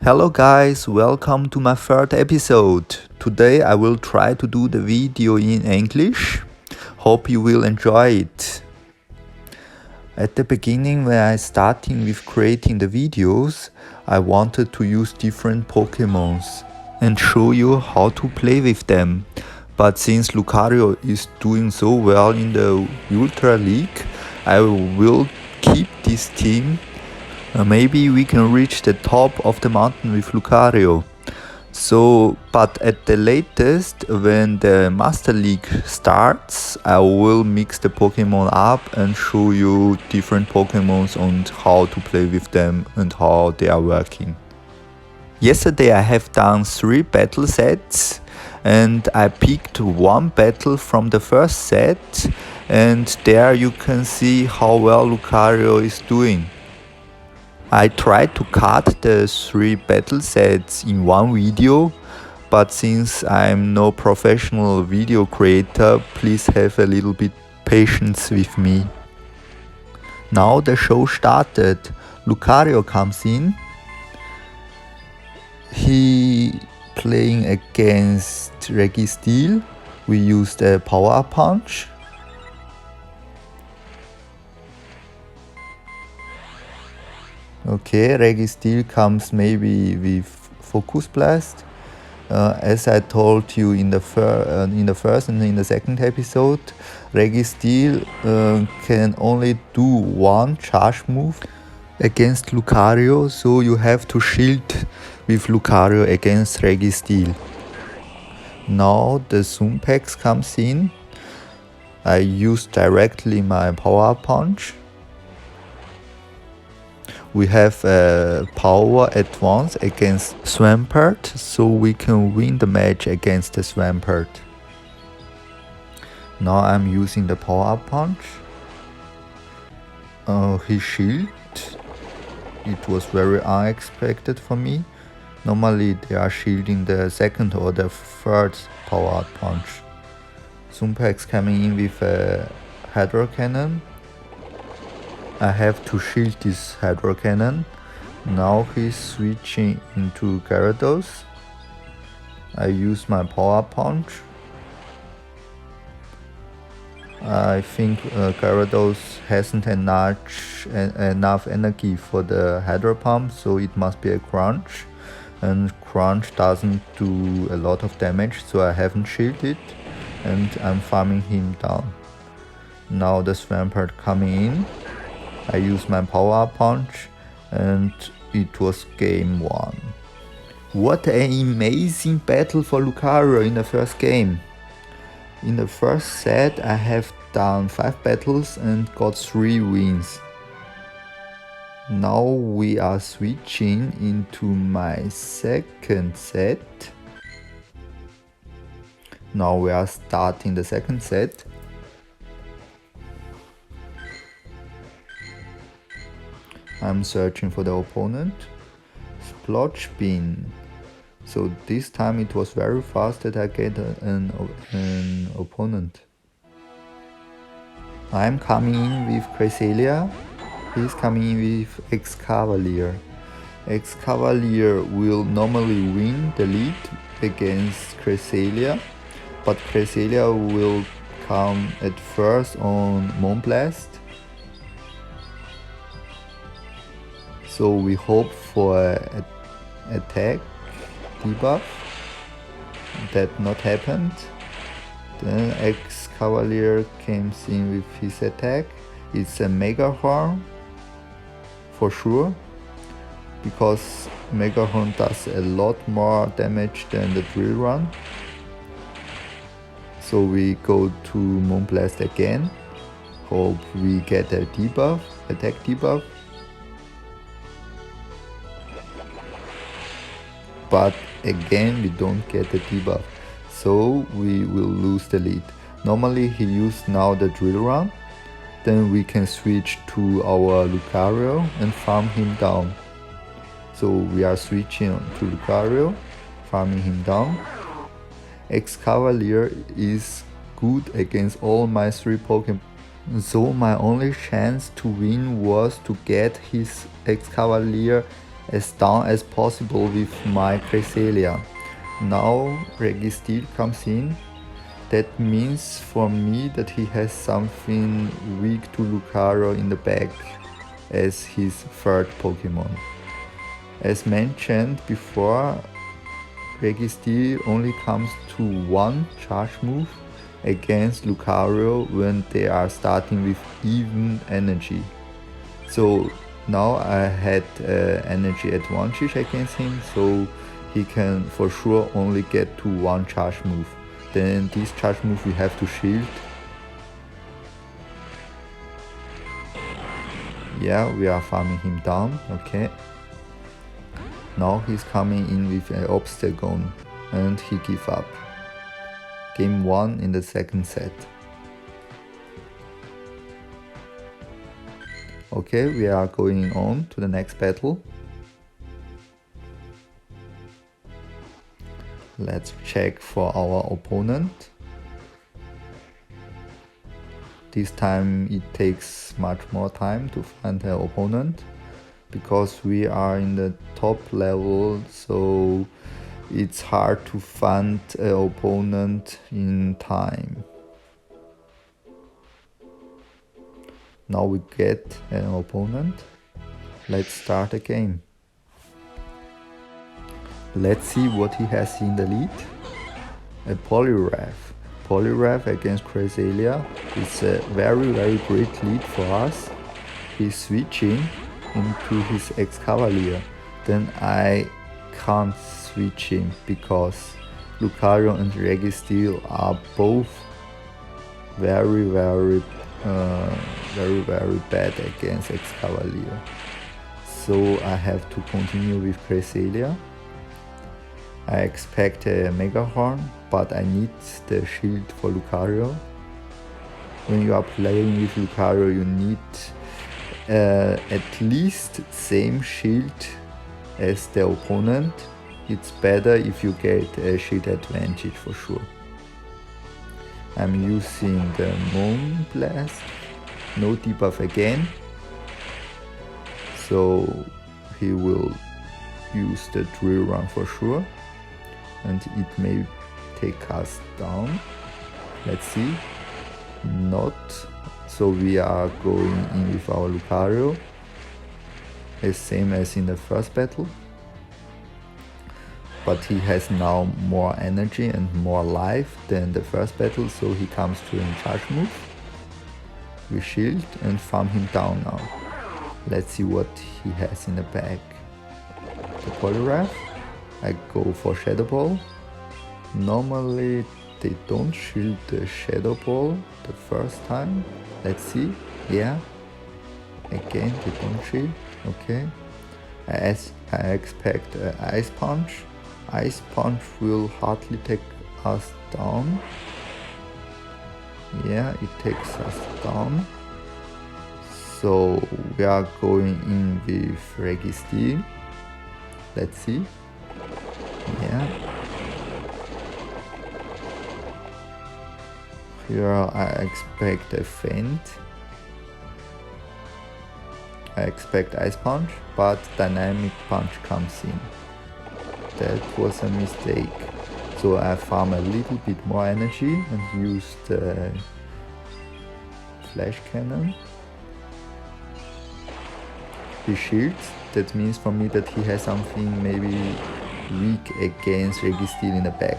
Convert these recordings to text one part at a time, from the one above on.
Hello guys, welcome to my third episode. Today I will try to do the video in English. Hope you will enjoy it. At the beginning when I starting with creating the videos, I wanted to use different Pokemons and show you how to play with them. But since Lucario is doing so well in the Ultra League, I will keep this team. Maybe we can reach the top of the mountain with Lucario. But at the latest, when the Master League starts, I will mix the Pokemon up and show you different Pokemons and how to play with them and how they are working. Yesterday I have done 3 battle sets and I picked one battle from the first set, and there you can see how well Lucario is doing. I tried to cut the 3 battle sets in one video, but since I'm no professional video creator, please have a little bit patience with me. Now the show started. Lucario comes in. He playing against Registeel. We used a power punch. Okay, Registeel comes maybe with Focus Blast. As I told you in the first and in the second episode, Registeel can only do one charge move against Lucario, so you have to shield with Lucario against Registeel. Now the Zumpex comes in. I use directly my power punch. We have a power advance against Swampert, so we can win the match against the Swampert. Now I'm using the power punch. His shield. It was very unexpected for me. Normally they are shielding the second or the third power punch. Zumpex coming in with a Hydro Cannon. I have to shield this Hydro Cannon. Now he's switching into Gyarados. I use my power punch. I think Gyarados hasn't enough energy for the Hydro Pump, so it must be a Crunch. And Crunch doesn't do a lot of damage, so I haven't shielded and I'm farming him down. Now the Swampert coming in. I used my power punch and it was game 1. What an amazing battle for Lucario in the first game. In the first set I have done 5 battles and got 3 wins. Now we are switching into my second set. Now we are starting the second set. I'm searching for the opponent. Splotch Bean. So this time it was very fast that I get an opponent. I'm coming in with Cresselia. He's coming in with Excavalier. Excavalier will normally win the lead against Cresselia, but Cresselia will come at first on Moonblast. So we hope for an attack debuff. That not happened. Then Excavalier came in with his attack. It's a Mega Horn for sure, because Mega Horn does a lot more damage than the Drill Run. So we go to Moonblast again. Hope we get a debuff, attack debuff. But again we don't get the debuff, so we will lose the lead. Normally he used now the Drill Run, then we can switch to our Lucario and farm him down. So we are switching to Lucario, farming him down. Excavalier is good against all my 3 Pokemon, so my only chance to win was to get his Excavalier as down as possible with my Cresselia. Now Registeel comes in. That means for me that he has something weak to Lucario in the back as his third Pokemon. As mentioned before, Registeel only comes to one charge move against Lucario when they are starting with even energy. So now I had energy advantage against him, so he can for sure only get to one charge move. Then this charge move we have to shield. Yeah, we are farming him down, okay. Now he's coming in with an obstacle and he give up. Game 1 in the second set. Okay, we are going on to the next battle. Let's check for our opponent. This time it takes much more time to find the opponent because we are in the top level, so it's hard to find an opponent in time. Now we get an opponent. Let's start a game. Let's see what he has in the lead. A Poliwrath. Poliwrath against Cresselia. It's a very great lead for us. He's switching into his Excavalier. Then I can't switch him because Lucario and Registeel are both very bad against Excavalier. So I have to continue with Cresselia. I expect a Mega Horn, but I need the shield for Lucario. When you are playing with Lucario, you need at least same shield as the opponent. It's better if you get a shield advantage for sure. I'm using the Moon Blast, no debuff again. So he will use the Drill Run for sure. And it may take us down. Let's see. Not. So we are going in with our Lucario. The same as in the first battle. But he has now more energy and more life than the first battle, so he comes to a charge move. We shield and farm him down now. Let's see what he has in the bag. The Poliwrath. I go for Shadow Ball. Normally they don't shield the Shadow Ball the first time. Let's see. Yeah. Again they don't shield. Okay. I expect Ice Punch. Ice Punch will hardly take us down. Yeah, it takes us down. So we are going in with Registeel. Let's see. Yeah. Here I expect a feint. I expect Ice Punch, but Dynamic Punch comes in. That was a mistake. So I farm a little bit more energy and use the Flash Cannon. He shields. That means for me that he has something maybe weak against Registeel in the back.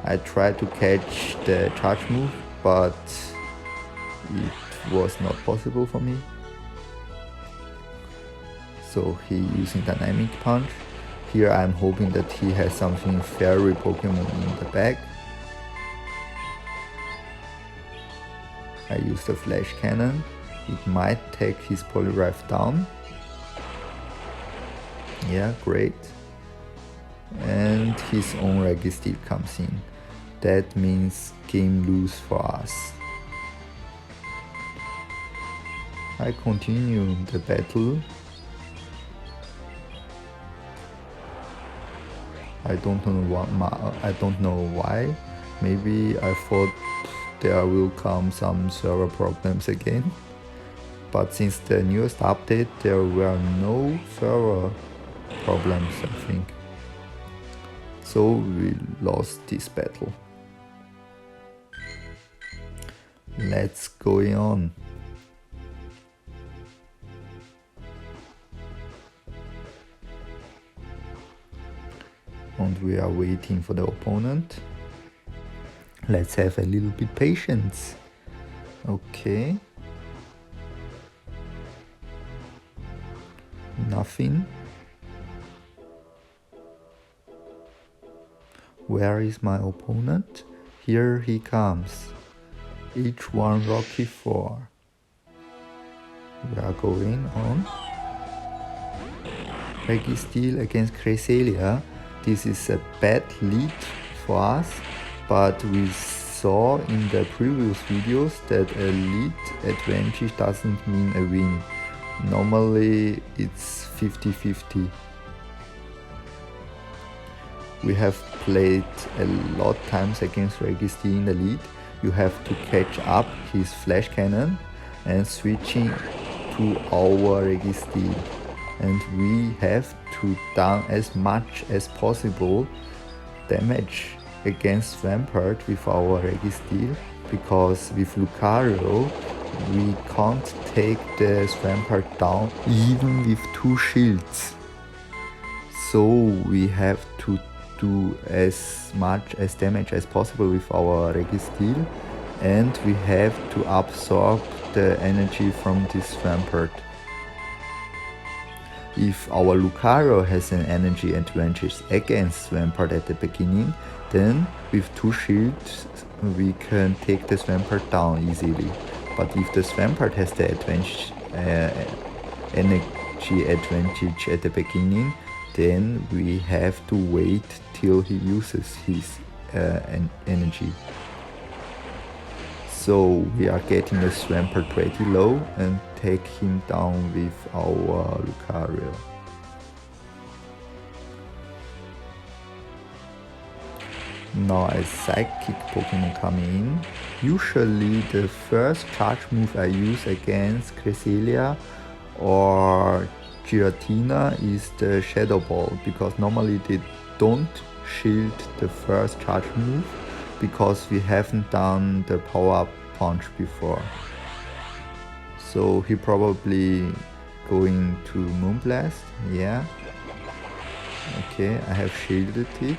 I tried to catch the charge move, but it was not possible for me. So he using Dynamic Punch. Here I'm hoping that he has something fairy Pokemon in the back. I use the Flash Cannon. It might take his Poliwrath down. Yeah, great. And his own Registeel comes in. That means game lose for us. I continue the battle. I don't know why. Maybe I thought there will come some server problems again. But since the newest update, there were no server problems, I think. So we lost this battle. Let's go on. And we are waiting for the opponent. Let's have a little bit patience. Okay. Nothing. Where is my opponent? Here he comes. H1 Rocky 4. We are going on. Registeel against Cresselia. This is a bad lead for us, but we saw in the previous videos that a lead advantage doesn't mean a win. Normally it's 50-50. We have played a lot times against Registeel in the lead. You have to catch up his flash cannon and switching to our Registeel. And we have to done as much as possible damage against Rampart with our Registeel, because with Lucario we can't take the Rampart down even with 2 shields. So we have to do as much as damage as possible with our Registeel, and we have to absorb the energy from this Rampart. If our Lucario has an energy advantage against Rampart at the beginning, then with 2 shields we can take this Rampart down easily. But if this Rampart has the energy advantage at the beginning, then we have to wait till he uses his energy. So we are getting this Rampart pretty low and take him down with our Lucario. Now a Psychic Pokemon coming in. Usually the first charge move I use against Cresselia or Giratina is the Shadow Ball, because normally they don't shield the first charge move because we haven't done the Power Punch before. So he probably going to Moonblast. Yeah. Okay, I have shielded it.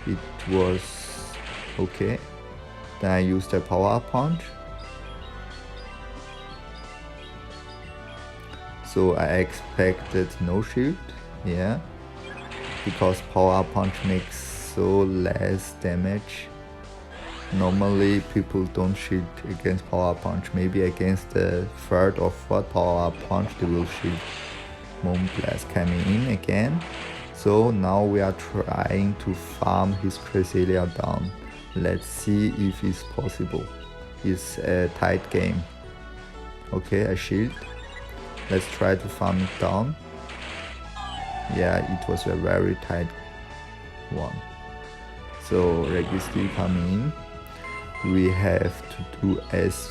It was okay. Then I used the Power Punch. So I expected no shield. Yeah. Because Power Punch makes so less damage. Normally people don't shield against Power Punch. Maybe against the 3rd or 4th Power Punch they will shield. Moonblast coming in again. So now we are trying to farm his Cresselia down. Let's see if it's possible. It's a tight game. Okay, I shield. Let's try to farm it down. Yeah, it was a very tight one. So Registeel coming in. We have to do as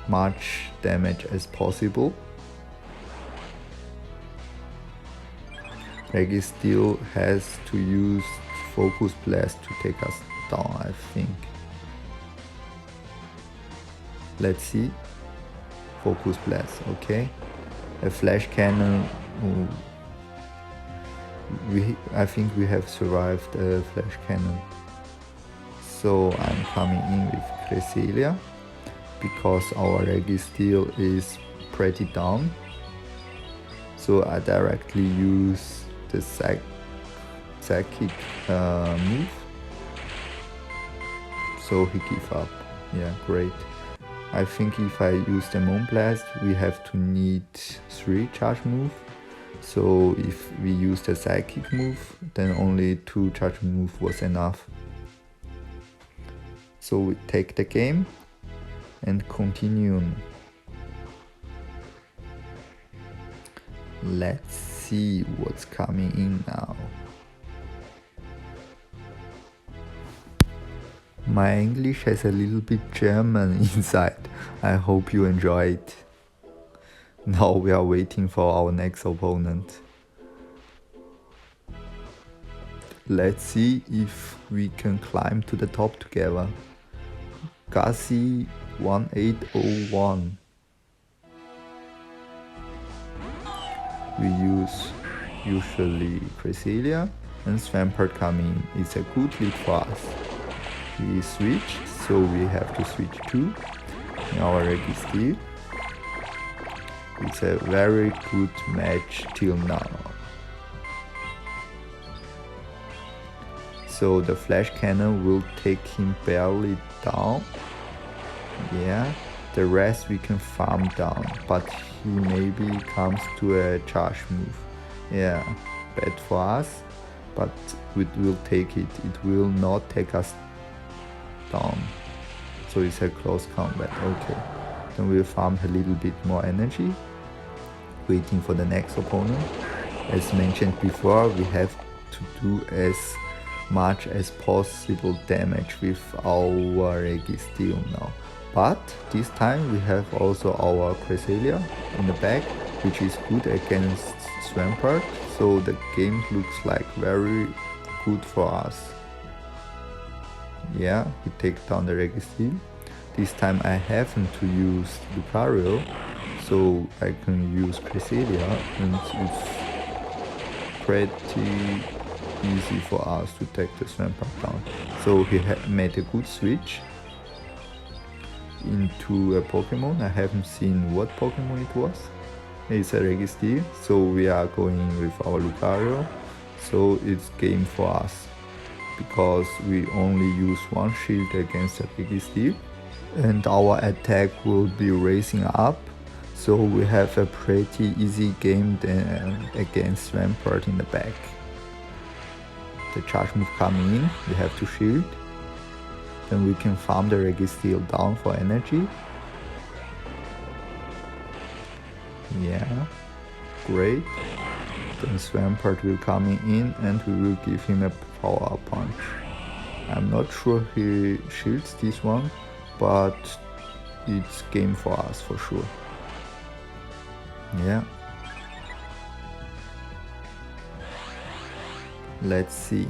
much damage as possible. Registeel has to use Focus Blast to take us down, I think. Let's see. Focus Blast, okay. A Flash Cannon. I think we have survived a Flash Cannon. So I'm coming in with Cresselia because our Registeel is pretty down. So I directly use the Psychic move. So he gave up. Yeah, great. I think if I use the Moonblast, we have to need 3 charge moves. So if we use the Psychic move, then only 2 charge move was enough. So we take the game and continue. Let's see what's coming in now. My English has a little bit German inside. I hope you enjoy it. Now we are waiting for our next opponent. Let's see if we can climb to the top together. Gassi 1801. We use usually Cresselia and Swampert coming. It's a good lead for us. We switched, so we have to switch too. In our Registeel. It's a very good match till now. So the flash cannon will take him barely down. Yeah, the rest we can farm down, but he maybe comes to a charge move. Yeah, bad for us, but we will take it. It will not take us down. So it's a close combat. Okay, then we'll farm a little bit more energy, waiting for the next opponent. As mentioned before, we have to do as much as possible damage with our Registeel now. But this time we have also our Cresselia in the back, which is good against Swampert, so the game looks like very good for us. Yeah, we take down the Registeel. This time I haven't to use Lucario, so I can use Cresselia, and it's pretty easy for us to take the Swampert down. So he made a good switch into a Pokemon. I haven't seen what Pokemon it was. It's a Registeel, so we are going with our Lucario. So it's game for us, because we only use one shield against the Registeel, and our attack will be raising up. So we have a pretty easy game then against Swampert in the back. The charge move coming in, we have to shield. Then we can farm the Registeel down for energy. Yeah, great. Then Swampert will coming in and we will give him a power punch. I'm not sure he shields this one, but it's game for us for sure. Yeah. Let's see.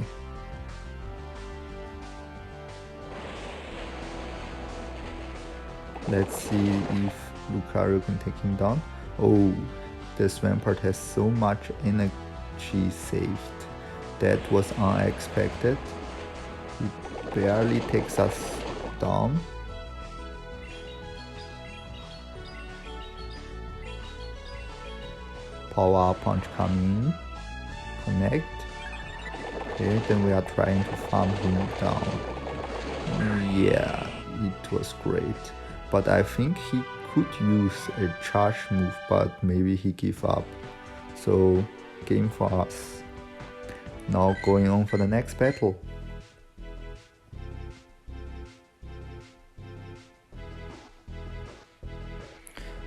Let's see if Lucario can take him down. Oh, the Swampert has so much energy saved. That was unexpected. It barely takes us down. Power punch coming in. Connect. Okay, then we are trying to farm him down. Yeah, it was great. But I think he could use a charge move, but maybe he gave up. So, game for us. Now going on for the next battle.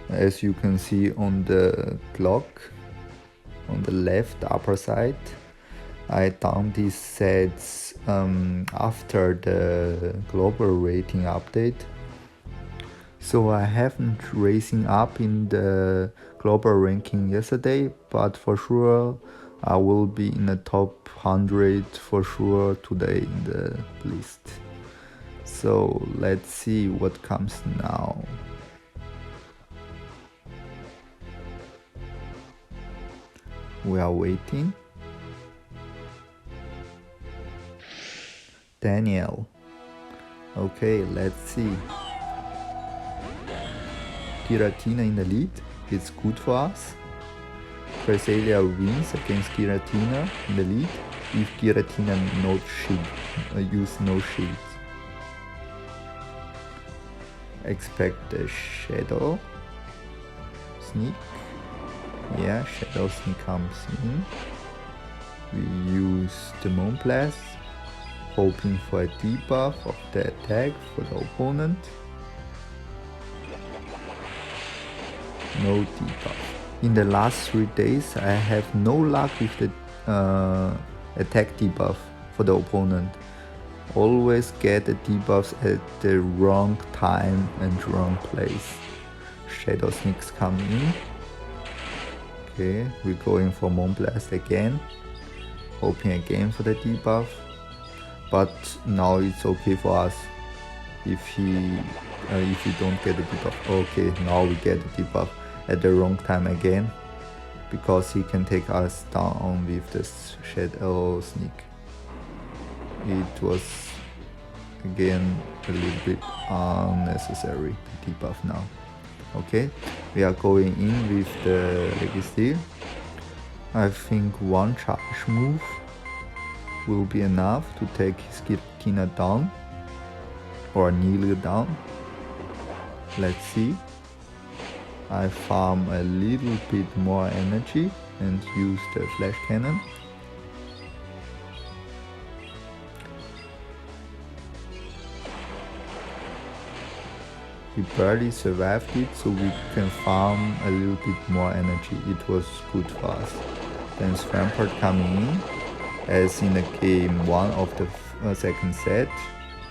As you can see on the clock, on the left upper side, I done these sets after the global rating update. So I haven't racing up in the global ranking yesterday, but for sure I will be in the top 100 for sure today in the list. So let's see what comes now. We are waiting. Daniel. Okay, let's see. Giratina in the lead, it's good for us. Cresselia wins against Giratina in the lead if Giratina use no shield. Expect a Shadow Sneak. Yeah, Shadow Sneak comes in. We use the Moonblast, hoping for a debuff of the attack for the opponent. No debuff. In the last 3 days I have no luck with the attack debuff for the opponent. Always get the debuffs at the wrong time and wrong place. Shadow Sneaks come in. Okay, we're going for Moonblast again. hoping again for the debuff, but now it's okay for us if he don't get the debuff. Okay, now we get the debuff at the wrong time again, because he can take us down with the shadow sneak. It was again a little bit unnecessary debuff now. Okay, we are going in with the Legacy. I think one charge move will be enough to take his Kina down or nearly down. Let's see. I farm a little bit more energy and use the flash cannon. We barely survived it, so we can farm a little bit more energy. It was good for us. Then Swampert coming in. As in the game 1 of the second set,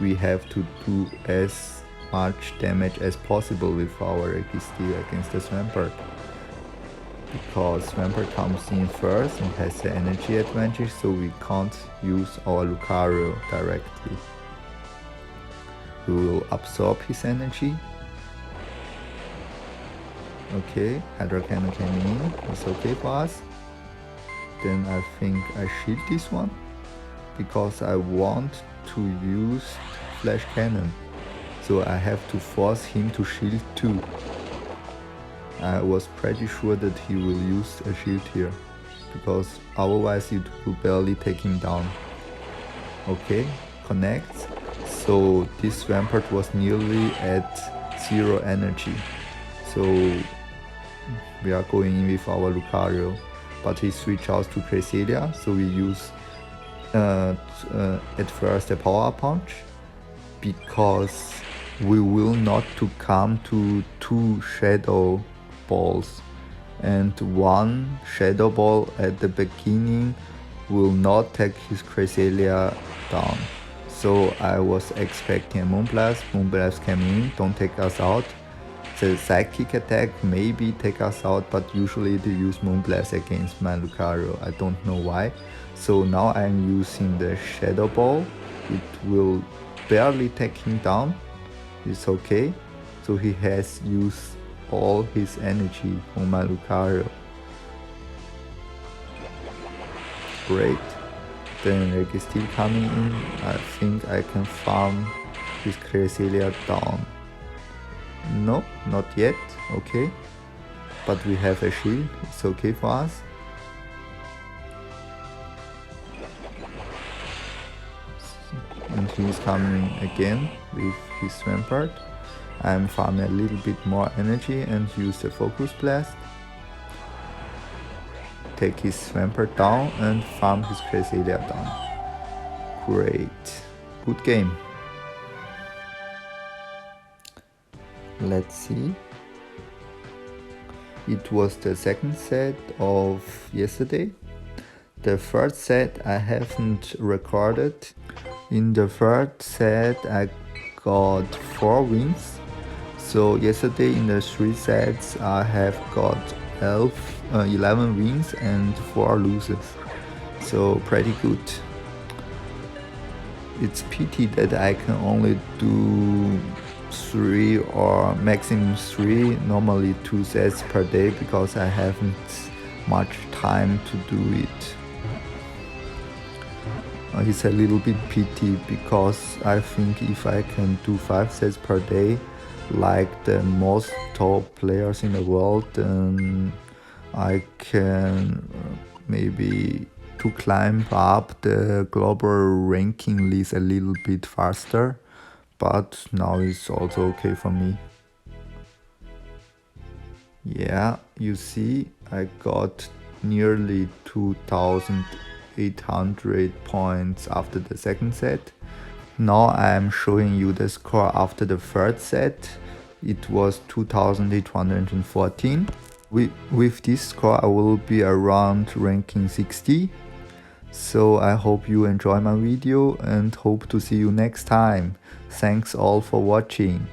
we have to do as much damage as possible with our Registeel against the Swampert. Because Swampert comes in first and has the energy advantage, so we can't use our Lucario directly. We will absorb his energy. Okay, Hydra Cannon came in, it's okay for us. Then I think I shield this one, because I want to use Flash Cannon. So I have to force him to shield too. I was pretty sure that he will use a shield here, because otherwise it will barely take him down. Okay, connects. So this Swampert was nearly at 0 energy. So we are going in with our Lucario, but he switched out to Cresselia, so we use at first a power punch, because we will not to come to 2 shadow balls, and 1 shadow ball at the beginning will not take his Cresselia down. So I was expecting a Moonblast. Moonblast came in, don't take us out. The psychic attack maybe take us out, but usually they use Moonblast against my Lucario. I don't know why. So now I'm using the Shadow Ball. It will barely take him down. It's okay. So he has used all his energy on my Lucario. Great. Then Registeel coming in. I think I can farm his Cresselia down. No, not yet. Okay. But we have a shield. It's okay for us. And he's coming again with his Swampert. I'm farming a little bit more energy and use the Focus Blast. Take his Swampert down and farm his Cresselia down. Great. Good game. Let's see. It was the second set of yesterday. The third set I haven't recorded. In the third set I got 4 wins. So yesterday in the 3 sets I have got 11 wins and 4 losses. So pretty good. It's pity that I can only do 3 or maximum 3, normally 2 sets per day, because I haven't much time to do it. It's a little bit pity, because I think if I can do 5 sets per day like the most top players in the world, then I can maybe to climb up the global ranking list a little bit faster. But now it's also okay for me. Yeah, you see, I got nearly 2,800 points after the second set. Now I am showing you the score after the third set. It was 2,814. With this score I will be around ranking 60. So I hope you enjoy my video and hope to see you next time. Thanks all for watching.